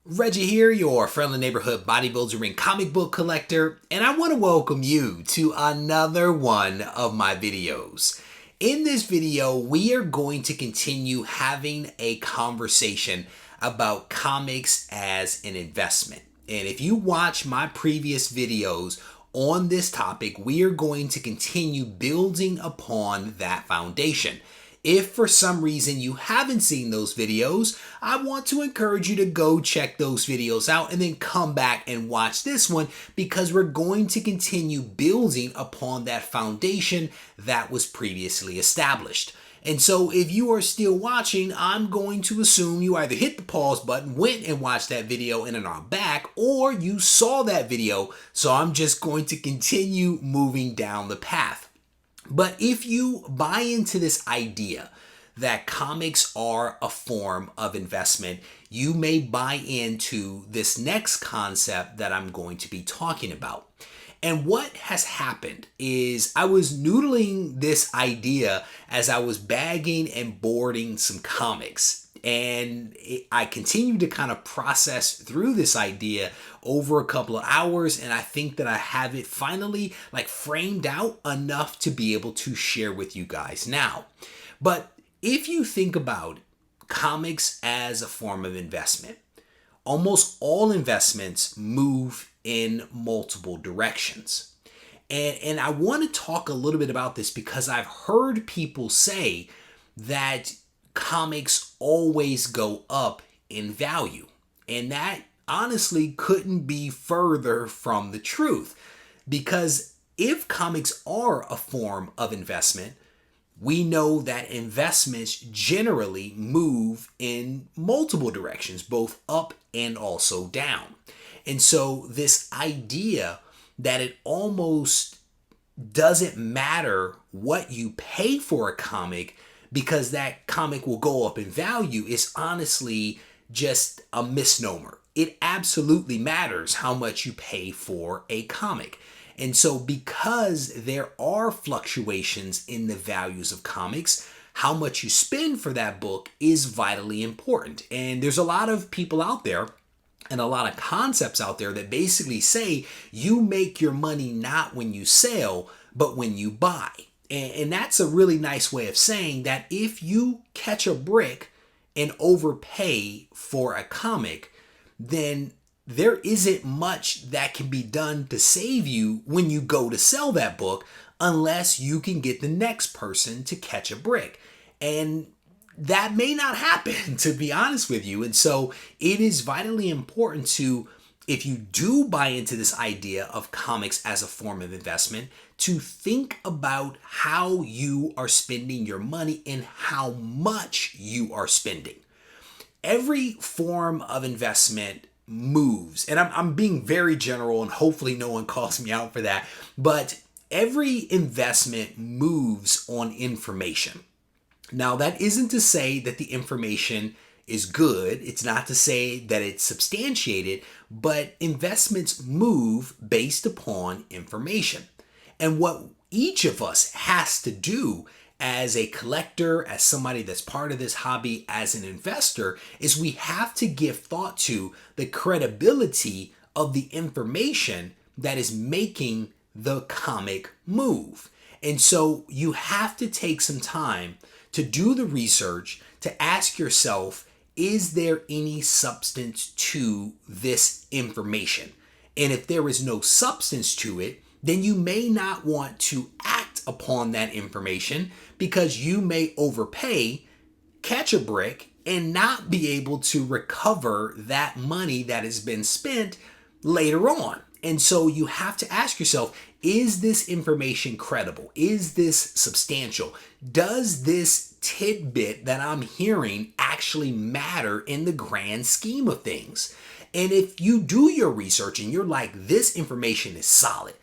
Reggie here, your friendly neighborhood bodybuilder and comic book collector, and I want to welcome you to another one of my videos. In this video, we are going to continue having a conversation about comics as an investment. And if you watch my previous videos on this topic, we are going to continue building upon that foundation. If for some reason you haven't seen those videos, I want to encourage you to go check those videos out and then come back and watch this one, because we're going to continue building upon that foundation that was previously established. And so if you are still watching, I'm going to assume you either hit the pause button, went and watched that video and are back, or you saw that video. So I'm just going to continue moving down the path. But if you buy into this idea that comics are a form of investment, you may buy into this next concept that I'm going to be talking about. And what has happened is I was noodling this idea as I was bagging and boarding some comics. And I continued to kind of process through this idea over a couple of hours, and I think that I have it finally framed out enough to be able to share with you guys now. But if you think about comics as a form of investment, almost all investments move in multiple directions. And I want to talk a little bit about this because I've heard people say that comics always go up in value. And that honestly couldn't be further from the truth. Because if comics are a form of investment, we know that investments generally move in multiple directions, both up and also down. And so this idea that it almost doesn't matter what you pay for a comic because that comic will go up in value is honestly just a misnomer. It absolutely matters how much you pay for a comic. And so because there are fluctuations in the values of comics, how much you spend for that book is vitally important. And there's a lot of people out there and a lot of concepts out there that basically say you make your money not when you sell, but when you buy. And that's a really nice way of saying that if you catch a brick and overpay for a comic, then there isn't much that can be done to save you when you go to sell that book unless you can get the next person to catch a brick. And that may not happen, to be honest with you. And so it is vitally important to, if you do buy into this idea of comics as a form of investment, to think about how you are spending your money and how much you are spending. Every form of investment moves, and I'm being very general and hopefully no one calls me out for that, but every investment moves on information. Now, that isn't to say that the information is good. It's not to say that it's substantiated, but investments move based upon information. And what each of us has to do as a collector, as somebody that's part of this hobby, as an investor, is we have to give thought to the credibility of the information that is making the comic move. And so you have to take some time to do the research, to ask yourself, is there any substance to this information? And if there is no substance to it, then you may not want to act upon that information because you may overpay, catch a brick, and not be able to recover that money that has been spent later on. And so you have to ask yourself, is this information credible? Is this substantial? Does this tidbit that I'm hearing actually matter in the grand scheme of things? And if you do your research and you're like, this information is solid,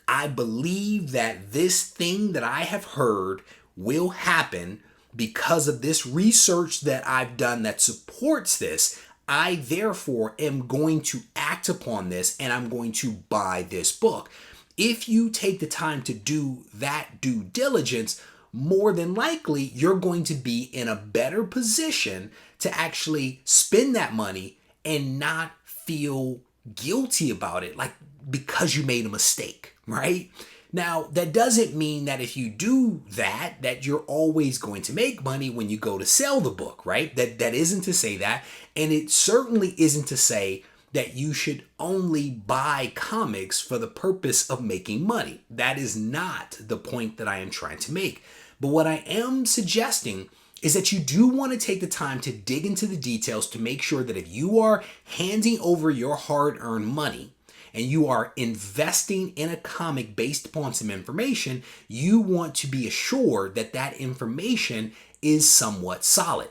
I believe that this thing that I have heard will happen because of this research that I've done that supports this, I therefore am going to act upon this and I'm going to buy this book. If you take the time to do that due diligence, more than likely you're going to be in a better position to actually spend that money and not feel guilty about it, like because you made a mistake, right? Now, that doesn't mean that if you do that, that you're always going to make money when you go to sell the book, right? That isn't to say that. And it certainly isn't to say that you should only buy comics for the purpose of making money. That is not the point that I am trying to make. But what I am suggesting is that you do want to take the time to dig into the details to make sure that if you are handing over your hard-earned money and you are investing in a comic based upon some information, you want to be assured that that information is somewhat solid.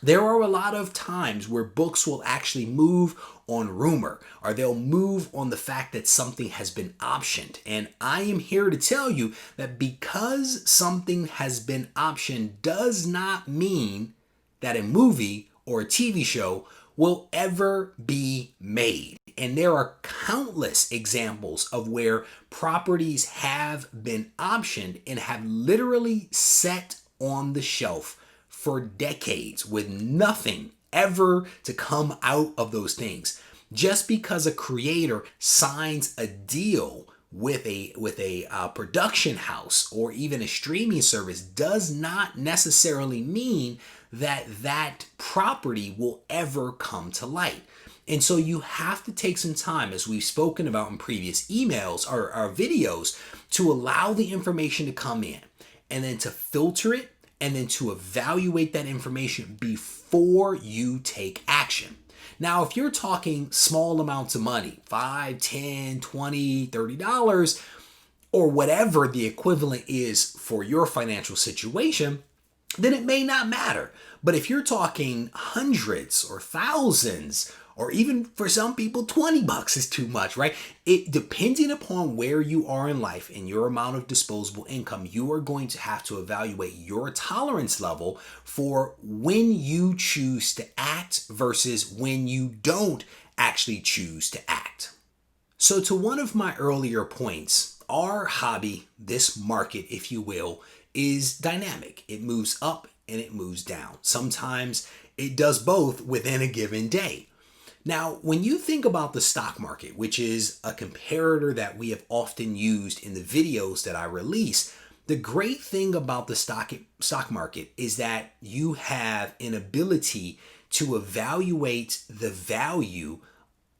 There are a lot of times where books will actually move on rumor, or they'll move on the fact that something has been optioned. And I am here to tell you that because something has been optioned does not mean that a movie or a TV show will ever be made. And there are countless examples of where properties have been optioned and have literally sat on the shelf for decades with nothing ever to come out of those things. Just because a creator signs a deal with a production house or even a streaming service does not necessarily mean that that property will ever come to light. And so you have to take some time, as we've spoken about in previous emails or our videos, to allow the information to come in and then to filter it and then to evaluate that information before you take action. Now, if you're talking small amounts of money, $5, $10, $20, $30, or whatever the equivalent is for your financial situation, then it may not matter. But if you're talking hundreds or thousands, or even for some people, $20 is too much, right? It depending upon where you are in life and your amount of disposable income, you are going to have to evaluate your tolerance level for when you choose to act versus when you don't actually choose to act. So to one of my earlier points, our hobby, this market, if you will, is dynamic. It moves up and it moves down. Sometimes it does both within a given day. Now, when you think about the stock market, which is a comparator that we have often used in the videos that I release, the great thing about the stock market is that you have an ability to evaluate the value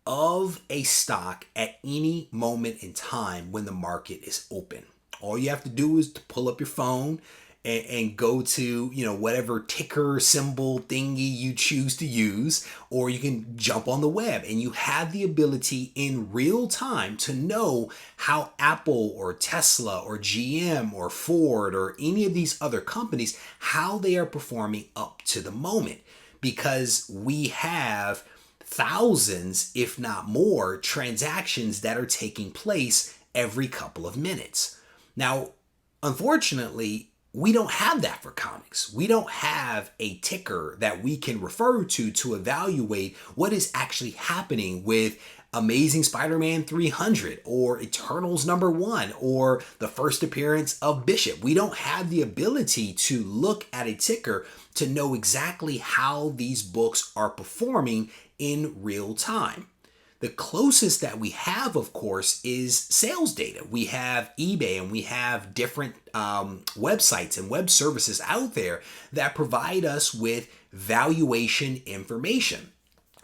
of a stock at any moment in time when the market is open. All you have to do is to pull up your phone and go to, whatever ticker symbol thingy you choose to use, or you can jump on the web and you have the ability in real time to know how Apple or Tesla or GM or Ford or any of these other companies, how they are performing up to the moment, because we have thousands, if not more, transactions that are taking place every couple of minutes. Now, unfortunately, we don't have that for comics. We don't have a ticker that we can refer to evaluate what is actually happening with Amazing Spider-Man 300 or Eternals #1 or the first appearance of Bishop. We don't have the ability to look at a ticker to know exactly how these books are performing in real time. The closest that we have, of course, is sales data. We have eBay and we have different websites and web services out there that provide us with valuation information.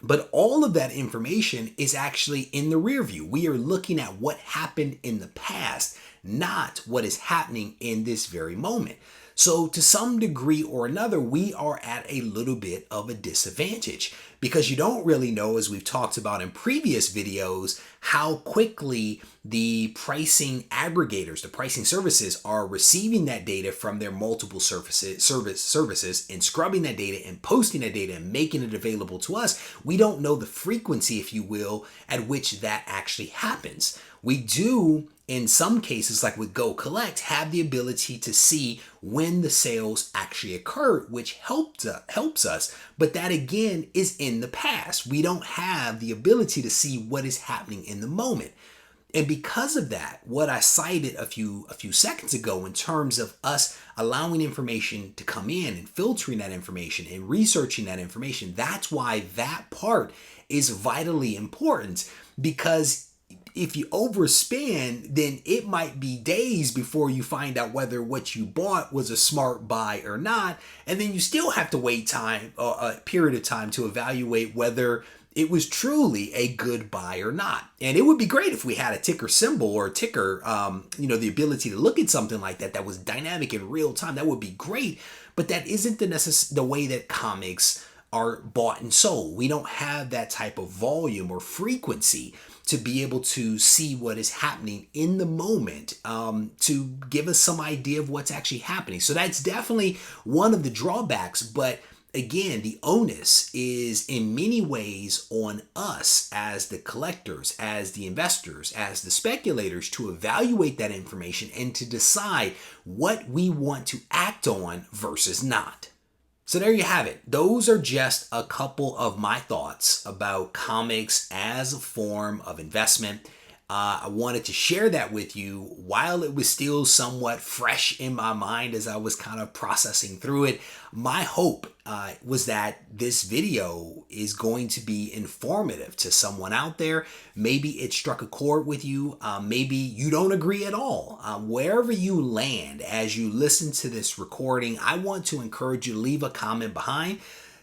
But all of that information is actually in the rear view. We are looking at what happened in the past, not what is happening in this very moment. So to some degree or another, we are at a little bit of a disadvantage because you don't really know, as we've talked about in previous videos, how quickly the pricing aggregators, the pricing services are receiving that data from their multiple services and scrubbing that data and posting that data and making it available to us. We don't know the frequency, if you will, at which that actually happens. We do, in some cases, like with Go Collect, have the ability to see when the sales actually occurred, which helps us. But that, again, is in the past. We don't have the ability to see what is happening in the moment. And because of that, what I cited a few seconds ago in terms of us allowing information to come in and filtering that information and researching that information, that's why that part is vitally important. Because if you overspend, then it might be days before you find out whether what you bought was a smart buy or not. And then you still have to wait a period of time to evaluate whether it was truly a good buy or not. And it would be great if we had a ticker symbol or a ticker, the ability to look at something like that was dynamic in real time. That would be great. But that isn't the way that comics are bought and sold. We don't have that type of volume or frequency to be able to see what is happening in the moment, to give us some idea of what's actually happening. So that's definitely one of the drawbacks. But again, the onus is in many ways on us as the collectors, as the investors, as the speculators, to evaluate that information and to decide what we want to act on versus not. So there you have it. Those are just a couple of my thoughts about comics as a form of investment. I wanted to share that with you while it was still somewhat fresh in my mind as I was kind of processing through it. My hope was that this video is going to be informative to someone out there. Maybe it struck a chord with you. Maybe you don't agree at all. Wherever you land as you listen to this recording, I want to encourage you to leave a comment behind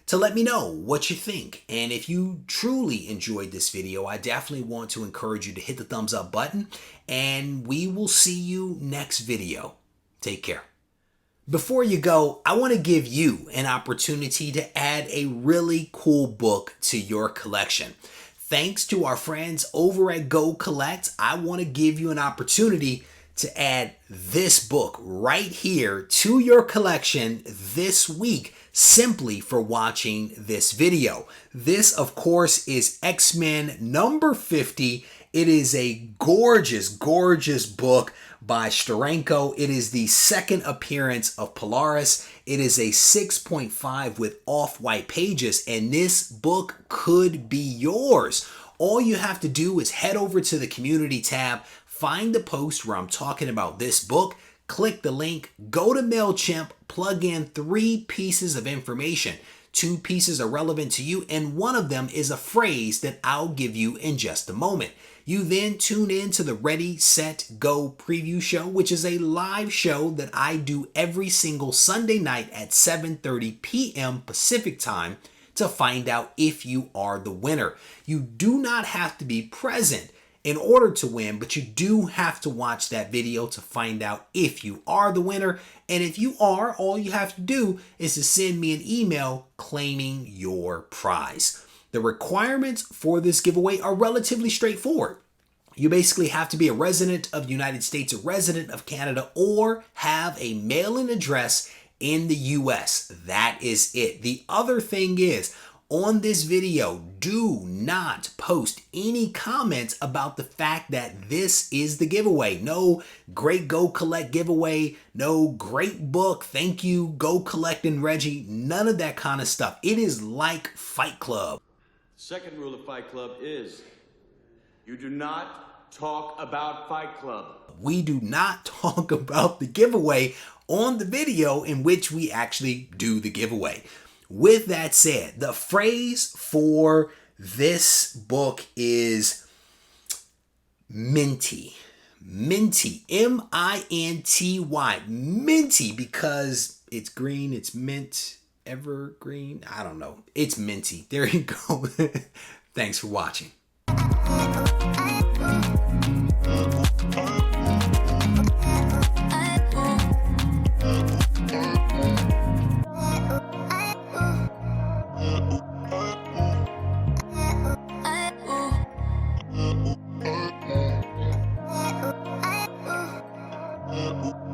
to let me know what you think. And if you truly enjoyed this video, I definitely want to encourage you to hit the thumbs up button, and we will see you next video. Take care. Before you go, I want to give you an opportunity to add a really cool book to your collection. Thanks to our friends over at Go Collect, I want to give you an opportunity to add this book right here to your collection this week, simply for watching this video. This, of course, is X-Men number 50. It is a gorgeous, gorgeous book by Steranko. It is the second appearance of Polaris. It is a 6.5 with off-white pages, and this book could be yours. All you have to do is head over to the community tab, find the post where I'm talking about this book, click the link, go to MailChimp, plug in 3 pieces of information. 2 pieces are relevant to you, and one of them is a phrase that I'll give you in just a moment. You then tune in to the Ready, Set, Go preview show, which is a live show that I do every single Sunday night at 7:30 p.m. Pacific time to find out if you are the winner. You do not have to be present in order to win, but you do have to watch that video to find out if you are the winner. And if you are, all you have to do is to send me an email claiming your prize. The requirements for this giveaway are relatively straightforward. You basically have to be a resident of the United States, a resident of Canada, or have a mailing address in the US. That is it. The other thing is, on this video, do not post any comments about the fact that this is the giveaway. No great Go Collect giveaway, no great book, thank you, Go Collect and Regie, none of that kind of stuff. It is like Fight Club. Second rule of Fight Club is you do not talk about Fight Club. We do not talk about the giveaway on the video in which we actually do the giveaway. With that said, the phrase for this book is minty. Minty, M-I-N-T-Y, minty, because it's green, it's mint, evergreen, I don't know. It's minty. There you go. Thanks for watching. Ooh.